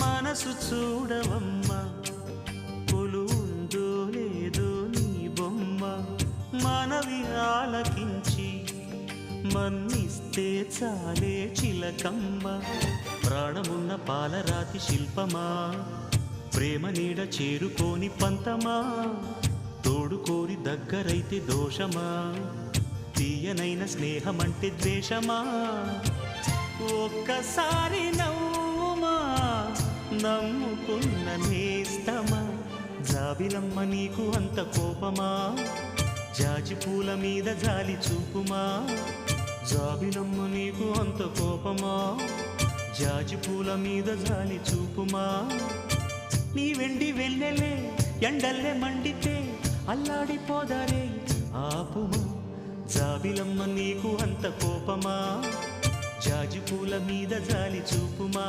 మనసు చూడవమ్మా కొలువుందో లేదో నీ బొమ్మ మనవి ఆలకించి మన్నిస్తే చాలే చిలకమ్మ ప్రాణమున్న పాలరాతి శిల్పమా ప్రేమ నీడ చేరుకోని పంతమా తోడుకోరి దగ్గరైతే దోషమా తీయనైన స్నేహమంటే ద్వేషమా ఒక్కసారి నవ్వుమా నమ్ముకున్న నేస్తమా జాబిలమ్మ నీకు అంత కోపమా జాజి పూల మీద జాలి చూపుమా జాబిలమ్మ నీకు అంత కోపమా జాజి పూల మీద జాలి చూపుమా నీ వెండి వెన్నెలే ఎండల్లే మండితే అల్లాడిపోదారే ఆపుమా జాబిలమ్మ నీకు అంత కోపమా జాజి పూల మీద జాలి చూపుమా